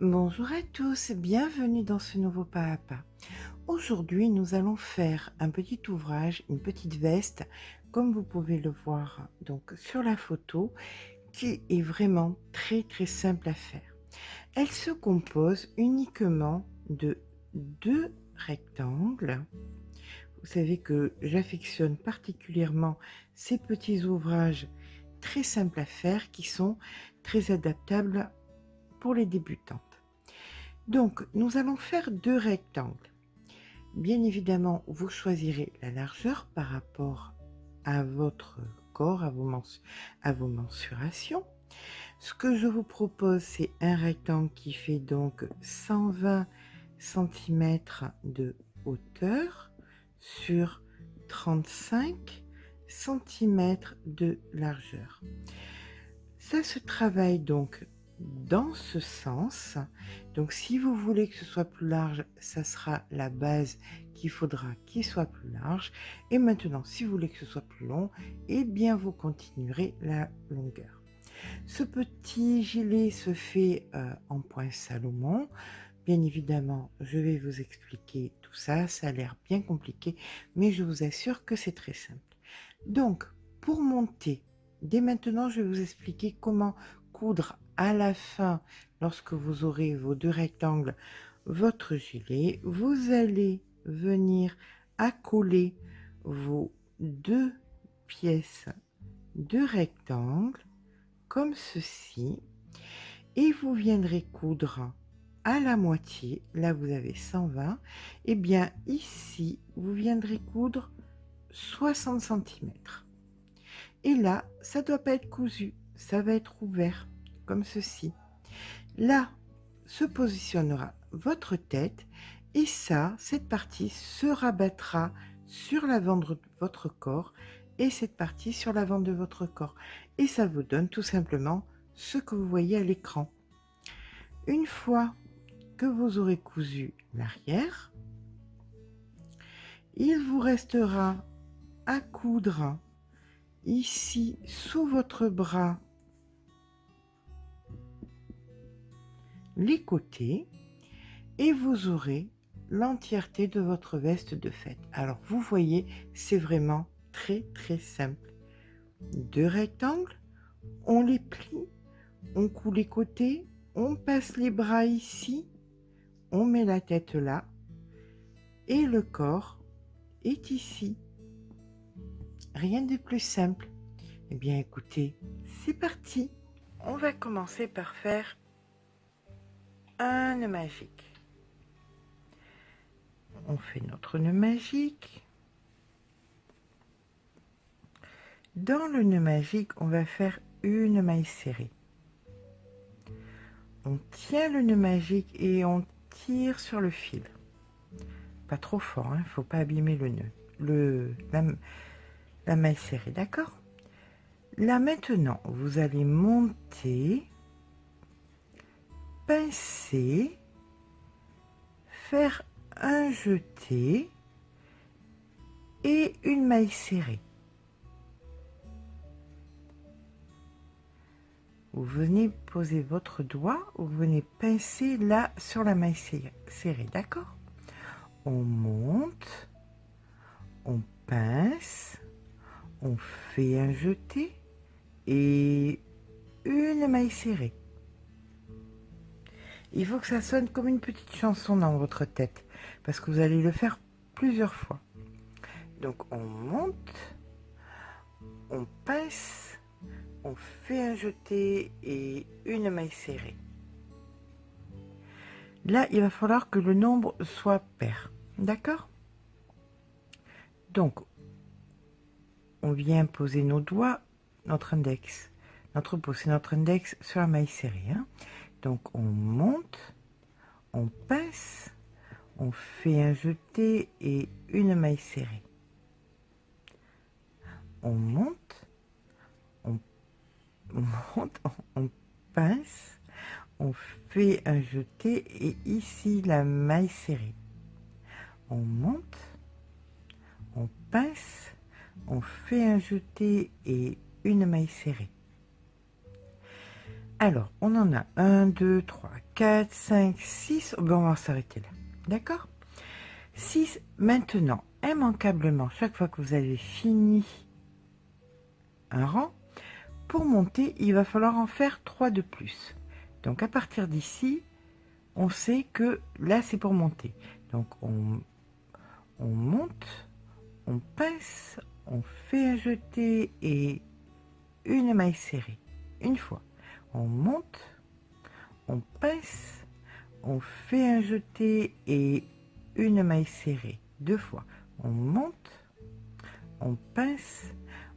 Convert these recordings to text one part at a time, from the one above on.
Bonjour à tous, bienvenue dans ce nouveau pas à pas. Aujourd'hui, nous allons faire un petit ouvrage, une petite veste, comme vous pouvez le voir donc sur la photo, qui est vraiment très simple à faire. Elle se compose uniquement de deux rectangles. Vous savez que j'affectionne particulièrement ces petits ouvrages très simples à faire qui sont très adaptables pour les débutantes. Donc, nous allons faire deux rectangles. Bien évidemment, vous choisirez la largeur par rapport à votre corps, à vos mensurations. Ce que je vous propose, c'est un rectangle qui fait donc 120 centimètres de hauteur sur 35 centimètres de largeur. Ça se travaille donc dans ce sens. Donc si vous voulez que ce soit plus large, ça sera la base qu'il faudra qu'il soit plus large. Et maintenant, si vous voulez que ce soit plus long, eh bien vous continuerez la longueur. Ce petit gilet se fait en point Salomon. Bien évidemment, je vais vous expliquer tout ça. Ça a l'air bien compliqué, mais je vous assure que c'est très simple. Donc, pour monter, dès maintenant, je vais vous expliquer comment coudre à la fin, lorsque vous aurez vos deux rectangles, votre gilet. Vous allez venir accoler vos deux pièces de rectangle, comme ceci, et vous viendrez coudre à la moitié, là vous avez 120, et bien ici, vous viendrez coudre 60 centimètres. Et là, ça ne doit pas être cousu, ça va être ouvert, comme ceci. Là, se positionnera votre tête, et ça, cette partie se rabattra sur l'avant de votre corps, et cette partie sur l'avant de votre corps. Et ça vous donne tout simplement ce que vous voyez à l'écran. Une fois que vous aurez cousu l'arrière, il vous restera à coudre ici sous votre bras les côtés, et vous aurez l'entièreté de votre veste de fête. Alors vous voyez, c'est vraiment très simple. Deux rectangles, on les plie, on coud les côtés, on passe les bras ici, on met la tête là, et le corps est ici. Rien de plus simple. Eh bien écoutez, c'est parti. On va commencer par faire un nœud magique. On fait notre nœud magique. Dans le nœud magique, on va faire une maille serrée. On tient le nœud magique et on tire sur le fil. Pas trop fort, hein, faut pas abîmer le nœud, la maille serrée, d'accord? Là maintenant, vous allez monter, pincer, faire un jeté et une maille serrée. Vous venez poser votre doigt, vous venez pincer là sur la maille serrée, d'accord? On monte, on pince, on fait un jeté et une maille serrée. Il faut que ça sonne comme une petite chanson dans votre tête, parce que vous allez le faire plusieurs fois. Donc on monte, on pince, on fait un jeté et une maille serrée. Là, il va falloir que le nombre soit pair, d'accord? Donc, on vient poser nos doigts, notre index, notre pouce et notre index sur la maille serrée. Hein? Donc, on monte, on pince, on fait un jeté et une maille serrée. On monte, on pince, on fait un jeté et ici la maille serrée. On monte, on pince, on fait un jeté et une maille serrée. Alors, on en a 1, 2, 3, 4, 5, 6. Bon, on va s'arrêter là. D'accord? 6. Maintenant, immanquablement, chaque fois que vous avez fini un rang, pour monter, il va falloir en faire 3 de plus. Donc, à partir d'ici, on sait que là, c'est pour monter. Donc, on monte, on pince, on fait un jeté et une maille serrée. Une fois. On monte, on pince, on fait un jeté et une maille serrée. 2 fois. On monte, on pince,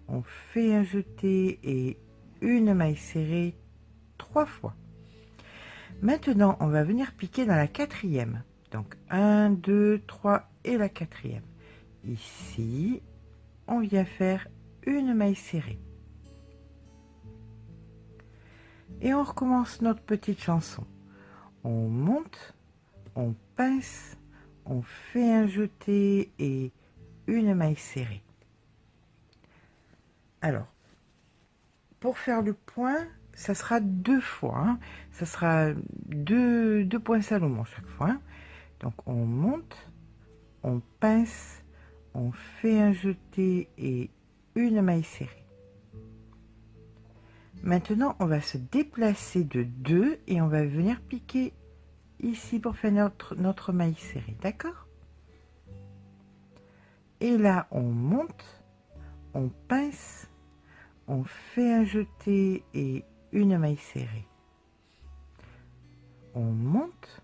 on fait un jeté et une maille serrée 3 fois. Maintenant, on va venir piquer dans la 4e. Donc 1, 2, 3 et la 4e. Ici, on vient faire une maille serrée. Et on recommence notre petite chanson. On monte, on pince, on fait un jeté et une maille serrée. Alors, pour faire le point, ça sera 2 fois. Hein. Ça sera 2 points Salomon chaque fois. Hein. Donc, on monte, on pince, on fait un jeté et une maille serrée. Maintenant, on va se déplacer de 2 et on va venir piquer ici pour faire notre maille serrée, d'accord? Et là, on monte, on pince, on fait un jeté et une maille serrée. On monte,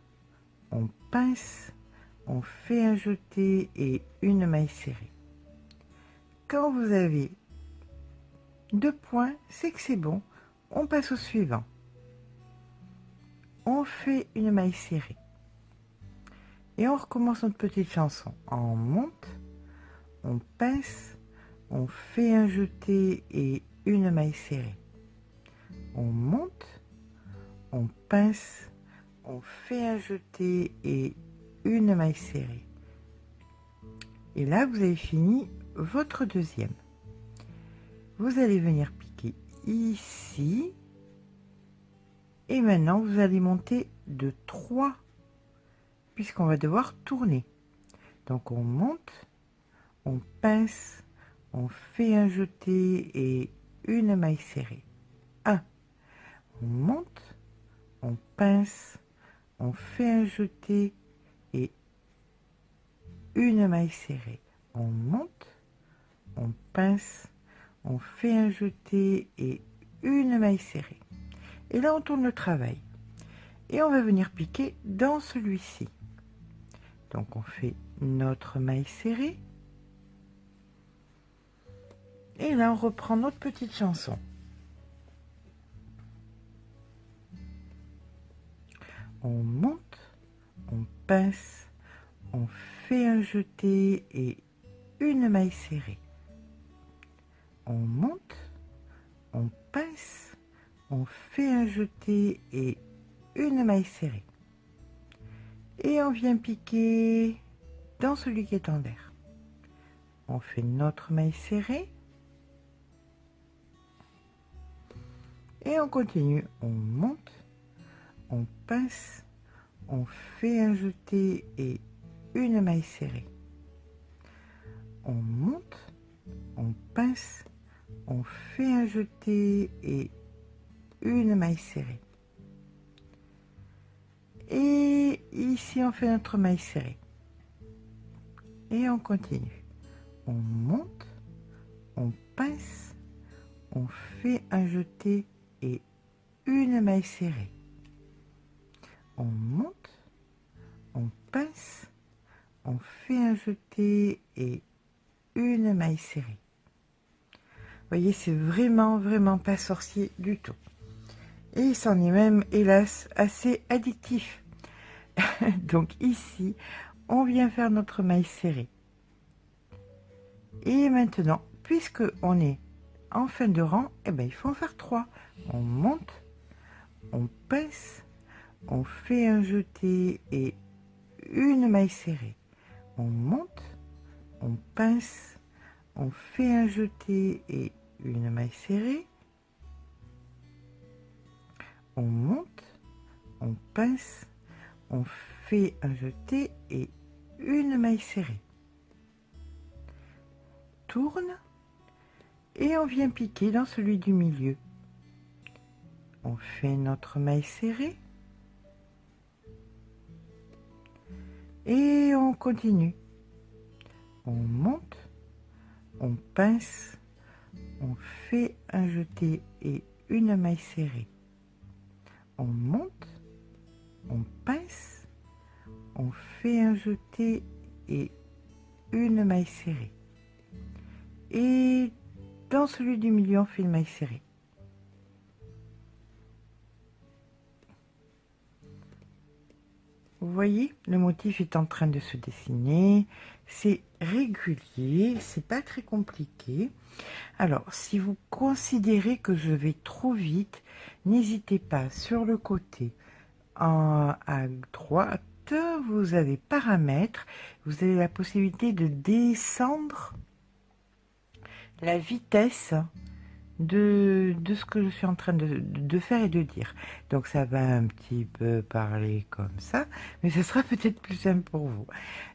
on pince, on fait un jeté et une maille serrée. Quand vous avez 2 points, c'est que c'est bon. On passe au suivant. On fait une maille serrée. Et on recommence notre petite chanson. On monte, on pince, on fait un jeté et une maille serrée. On monte, on pince, on fait un jeté et une maille serrée. Et là, vous avez fini votre 2e. Vous allez venir piquer ici. Et maintenant, vous allez monter de 3, puisqu'on va devoir tourner. Donc, on monte, on pince, on fait un jeté et une maille serrée. 1. On monte, on pince, on fait un jeté et une maille serrée. On monte, on pince, on fait un jeté et une maille serrée. Et là, on tourne le travail. Et on va venir piquer dans celui-ci. Donc, on fait notre maille serrée. Et là, on reprend notre petite chanson. On monte, on pince, on fait un jeté et une maille serrée. On monte, on pince, on fait un jeté et une maille serrée. Et on vient piquer dans celui qui est en l'air. On fait notre maille serrée. Et on continue. On monte, on pince, on fait un jeté et une maille serrée. On monte, on pince, on fait un jeté et une maille serrée. Et ici, on fait notre maille serrée. Et on continue. On monte, on pince, on fait un jeté et une maille serrée. On monte, on pince, on fait un jeté et une maille serrée. Vous voyez, c'est vraiment pas sorcier du tout. Et c'en est même, hélas, assez addictif. Donc ici, on vient faire notre maille serrée. Et maintenant, puisque on est en fin de rang, eh ben, il faut en faire 3. On monte, on pince, on fait un jeté et une maille serrée. On monte, on pince, on fait un jeté et une maille serrée. On monte, on pince, on fait un jeté et une maille serrée. Tourne et on vient piquer dans celui du milieu. On fait notre maille serrée et on continue. On monte, on pince, on fait un jeté et une maille serrée. On monte, on pince, on fait un jeté et une maille serrée. Et dans celui du milieu, on fait une maille serrée. Vous voyez, le motif est en train de se dessiner. C'est régulier, c'est pas très compliqué. Alors, si vous considérez que je vais trop vite, n'hésitez pas sur le côté à droite, vous avez paramètres, vous avez la possibilité de descendre la vitesse de ce que je suis en train de faire et de dire. Donc ça va un petit peu parler comme ça, mais ce sera peut-être plus simple pour vous.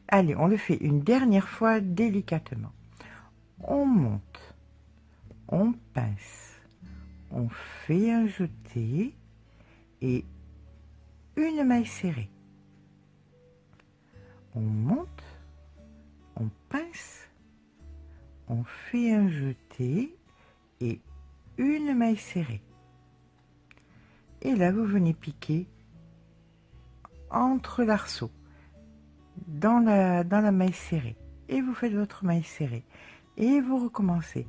Allez, on le fait une dernière fois délicatement. On monte, on pince, on fait un jeté et une maille serrée. On monte, on pince, on fait un jeté et une maille serrée. Et là, vous venez piquer entre l'arceau, dans la maille serrée. Et vous faites votre maille serrée. Et vous recommencez.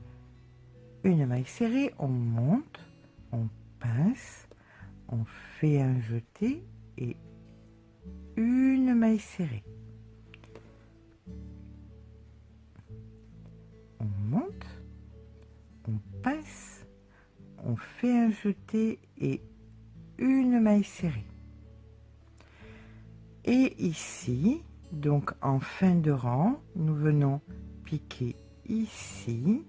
Une maille serrée, on monte, on pince, on fait un jeté et une maille serrée. On monte, on pince, on fait un jeté et une maille serrée. Et ici, donc en fin de rang, nous venons piquer ici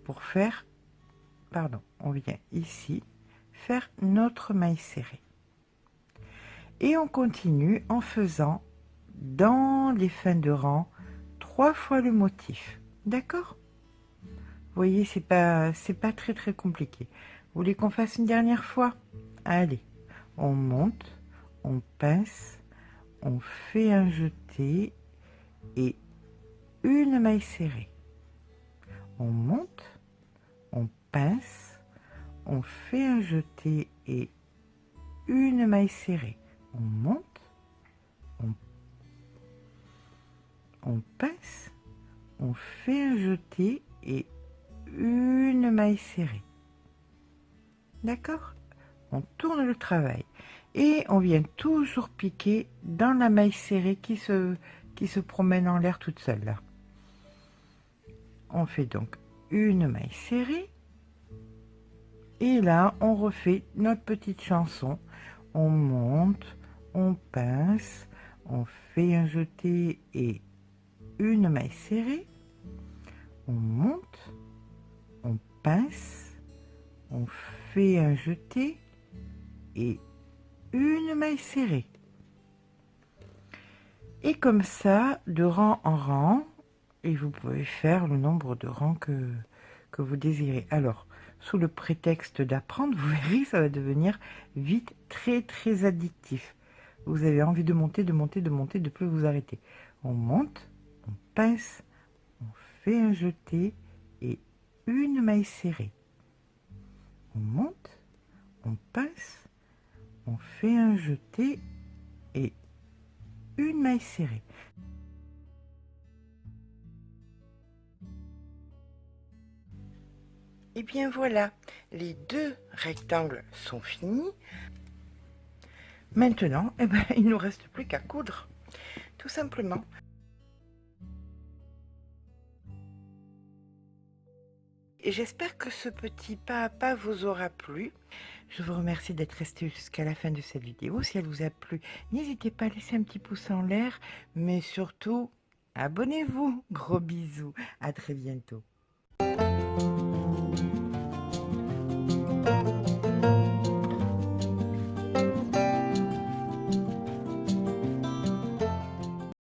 pour faire, pardon, on vient ici faire notre maille serrée. Et on continue en faisant dans les fins de rang 3 fois le motif. D'accord? Vous voyez, c'est pas très compliqué. Vous voulez qu'on fasse une dernière fois? Allez, on monte, on pince, on fait un jeté et une maille serrée. On monte, on pince, on fait un jeté et une maille serrée. On monte, on pince, on fait un jeté et une maille serrée. D'accord? On tourne le travail et on vient toujours piquer dans la maille serrée qui se promène en l'air toute seule là. On fait donc une maille serrée et là on refait notre petite chanson. On monte, on pince, on fait un jeté et une maille serrée. On monte, on pince, on fait un jeté et une maille serrée. Et comme ça, de rang en rang, et vous pouvez faire le nombre de rangs que vous désirez. Alors, sous le prétexte d'apprendre, vous verrez, ça va devenir vite très addictif. Vous avez envie de monter, de plus vous arrêter. On monte, on pince, on fait un jeté et une maille serrée. On monte, on pince, on fait un jeté et une maille serrée. Et bien voilà, les 2 rectangles sont finis. Maintenant, il ne nous reste plus qu'à coudre, tout simplement. Et j'espère que ce petit pas à pas vous aura plu. Je vous remercie d'être resté jusqu'à la fin de cette vidéo. Si elle vous a plu, n'hésitez pas à laisser un petit pouce en l'air, mais surtout, abonnez-vous. Gros bisous, à très bientôt.